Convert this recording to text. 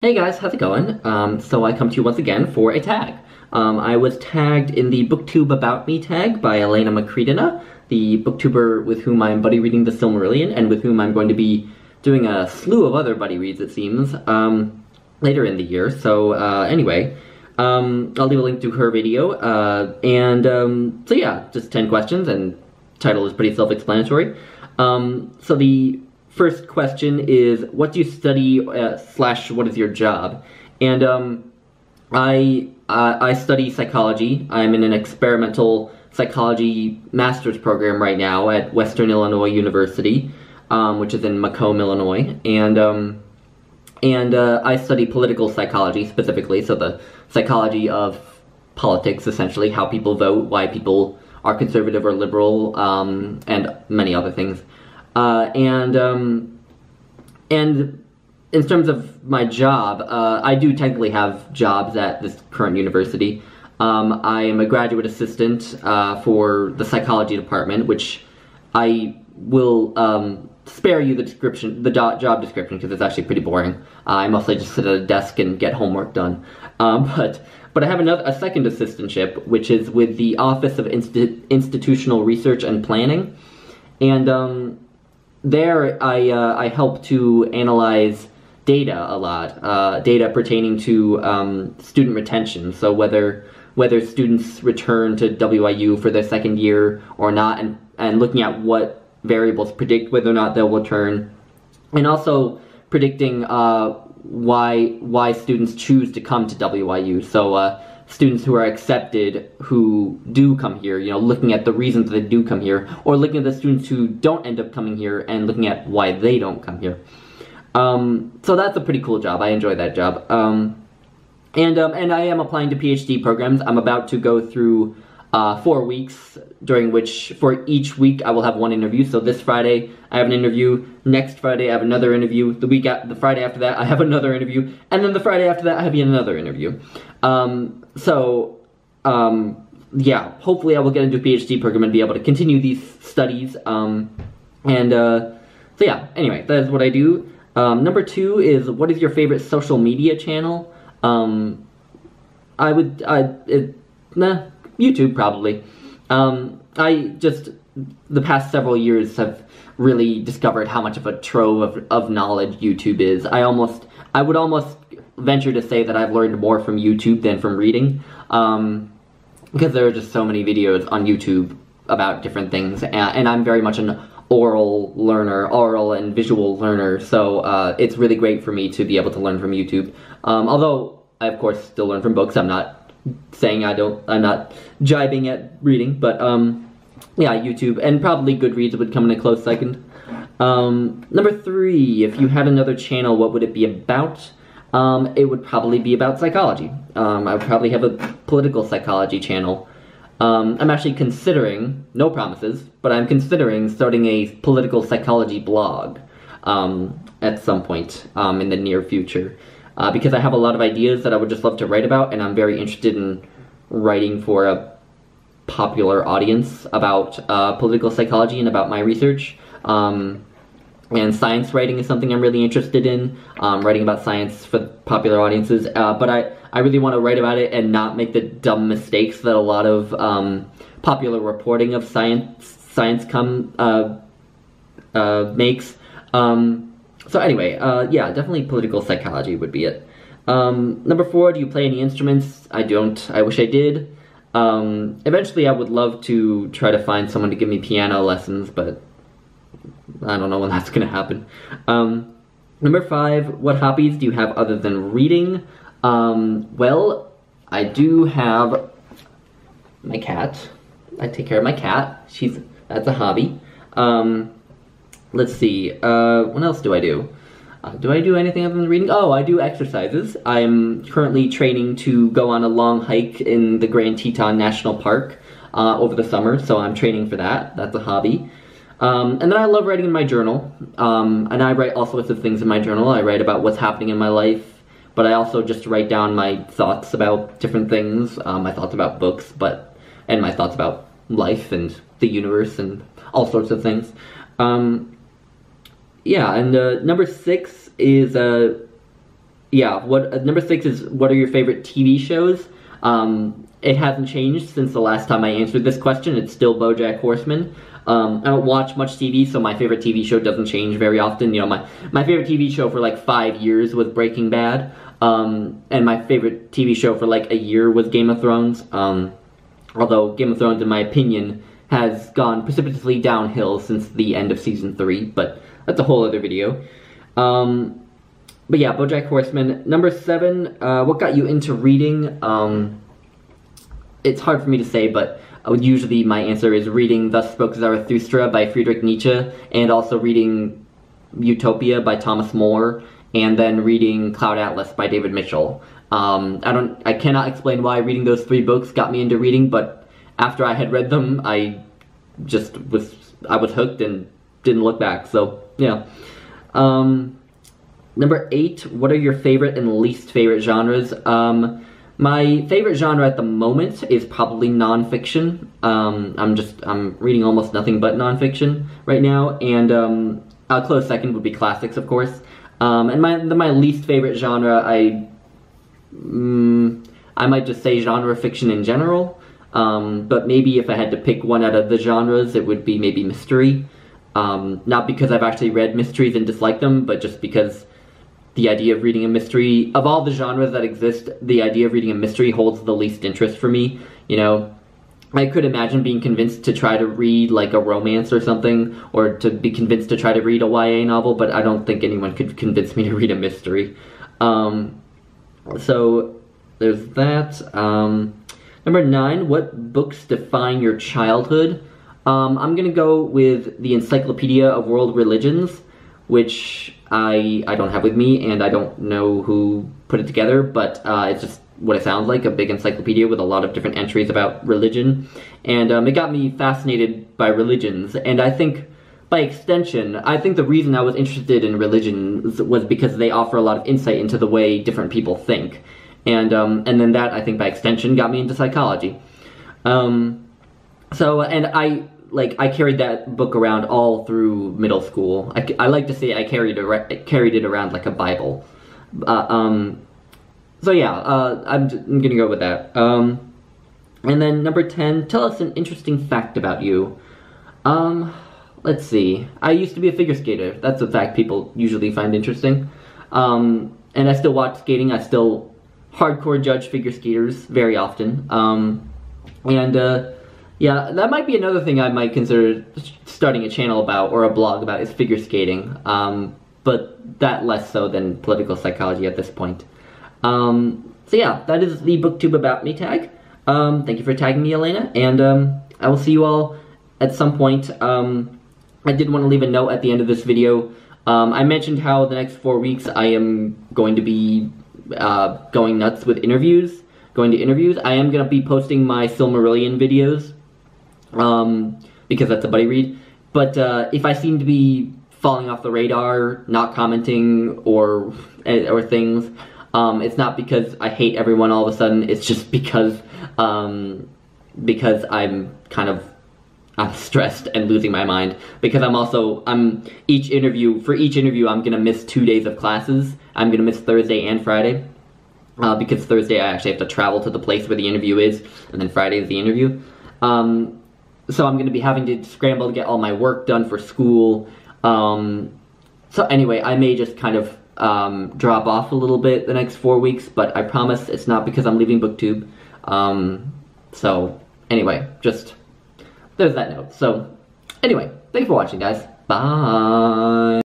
Hey guys, how's it going? So I come to you once again for a tag. I was tagged in the BookTube About Me tag by Elena Macredina, the booktuber with whom I'm buddy reading The Silmarillion, and with whom I'm going to be doing a slew of other buddy reads, it seems, later in the year. So anyway, I'll leave a link to her video, so yeah, just 10 questions, and title is pretty self-explanatory. So the first question is, what do you study / what is your job? And I study psychology. I'm in an experimental psychology master's program right now at Western Illinois University, which is in Macomb, Illinois, and I study political psychology specifically, so the psychology of politics, essentially, how people vote, why people are conservative or liberal, and many other things. And in terms of my job, I do technically have jobs at this current university. I am a graduate assistant for the psychology department, which I will spare you the job description because it's actually pretty boring. I mostly just sit at a desk and get homework done. But I have a second assistantship, which is with the Office of Institutional Research and Planning, and there, I help to analyze data a lot, data pertaining to student retention, so whether students return to WIU for their second year or not, and looking at what variables predict whether or not they'll return, and also predicting why students choose to come to WIU, so students who are accepted who do come here, looking at the reasons that they do come here, or looking at the students who don't end up coming here and looking at why they don't come here. So that's a pretty cool job. I enjoy that job. And I am applying to PhD programs. I'm about to go through 4 weeks, during which for each week I will have one interview. So this Friday I have an interview, next Friday I have another interview, the Friday after that I have another interview, and then the Friday after that I have yet another interview. Yeah, hopefully I will get into a PhD program and be able to continue these studies. So yeah, anyway, that is what I do. Number 2 is, what is your favorite social media channel? YouTube probably. The past several years have really discovered how much of a trove of knowledge YouTube is. I would almost venture to say that I've learned more from YouTube than from reading, because there are just so many videos on YouTube about different things, and I'm very much an oral and visual learner, so it's really great for me to be able to learn from YouTube. Although I of course still learn from books. I'm not saying I'm not jibing at reading, but yeah, YouTube, and probably Goodreads would come in a close second. Number 3, if you had another channel, what would it be about? It would probably be about psychology. I would probably have a political psychology channel. I'm actually considering, no promises, but I'm considering starting a political psychology blog at some point in the near future. Because I have a lot of ideas that I would just love to write about, and I'm very interested in writing for a popular audience about political psychology and about my research. And science writing is something I'm really interested in, writing about science for popular audiences, but I really want to write about it and not make the dumb mistakes that a lot of popular reporting of science makes. So anyway, yeah, definitely political psychology would be it. Number 4, do you play any instruments? I don't. I wish I did. Eventually I would love to try to find someone to give me piano lessons, but I don't know when that's gonna happen. Number 5, what hobbies do you have other than reading? Well, I do have my cat. I take care of my cat. That's a hobby. Let's see, what else do I do? Do I do anything other than reading? Oh, I do exercises. I'm currently training to go on a long hike in the Grand Teton National Park over the summer, so I'm training for that. That's a hobby. And then I love writing in my journal, and I write all sorts of things in my journal. I write about what's happening in my life, but I also just write down my thoughts about different things, my thoughts about books, and my thoughts about life and the universe and all sorts of things. Yeah, and number 6 is yeah, number 6 is what are your favorite TV shows? It hasn't changed since the last time I answered this question. It's still BoJack Horseman. I don't watch much TV, so my favorite TV show doesn't change very often. You know, my favorite TV show for like 5 years was Breaking Bad, and my favorite TV show for like a year was Game of Thrones. Although Game of Thrones, in my opinion, has gone precipitously downhill since the end of season 3, but that's a whole other video. But yeah, BoJack Horseman. Number 7, what got you into reading? It's hard for me to say, but usually my answer is reading Thus Spoke Zarathustra by Friedrich Nietzsche, and also reading Utopia by Thomas More, and then reading Cloud Atlas by David Mitchell. I cannot explain why reading those 3 books got me into reading, but after I had read them, I was hooked and didn't look back, so yeah. Number 8, what are your favorite and least favorite genres? My favorite genre at the moment is probably nonfiction. I'm reading almost nothing but nonfiction right now, and a close second would be classics, of course. And my least favorite genre, I might just say genre fiction in general. But maybe if I had to pick one out of the genres, it would be maybe mystery. Not because I've actually read mysteries and disliked them, but just because the idea of reading a mystery, of all the genres that exist, the idea of reading a mystery holds the least interest for me. You know, I could imagine being convinced to try to read like a romance or something, or to be convinced to try to read a YA novel, but I don't think anyone could convince me to read a mystery. So there's that. Number 9, what books define your childhood? I'm gonna go with the Encyclopedia of World Religions, which I don't have with me, and I don't know who put it together, but it's just what it sounds like, a big encyclopedia with a lot of different entries about religion, and it got me fascinated by religions, and I think, by extension, I think the reason I was interested in religions was because they offer a lot of insight into the way different people think, and then that, I think, by extension, got me into psychology. I carried that book around all through middle school. I like to say I carried it around like a Bible. So yeah, I'm gonna go with that. And then number 10, tell us an interesting fact about you. Let's see. I used to be a figure skater. That's a fact people usually find interesting. And I still watch skating. I still hardcore judge figure skaters very often. Yeah, that might be another thing I might consider starting a channel about, or a blog about, is figure skating. But that less so than political psychology at this point. So yeah, that is the BookTube About Me tag. Thank you for tagging me, Elena, and I will see you all at some point. I did want to leave a note at the end of this video. I mentioned how the next 4 weeks I am going to be going nuts with interviews. I am going to be posting my Silmarillion videos, because that's a buddy read. But if I seem to be falling off the radar, not commenting, or things, it's not because I hate everyone all of a sudden. It's just because I'm stressed and losing my mind, because for each interview I'm gonna miss 2 days of classes. I'm gonna miss Thursday and Friday, because Thursday I actually have to travel to the place where the interview is, and then Friday is the interview. So I'm gonna be having to scramble to get all my work done for school. So anyway, I may just kind of drop off a little bit the next 4 weeks, but I promise it's not because I'm leaving BookTube. So anyway, just there's that note. So anyway, thanks for watching, guys. Bye.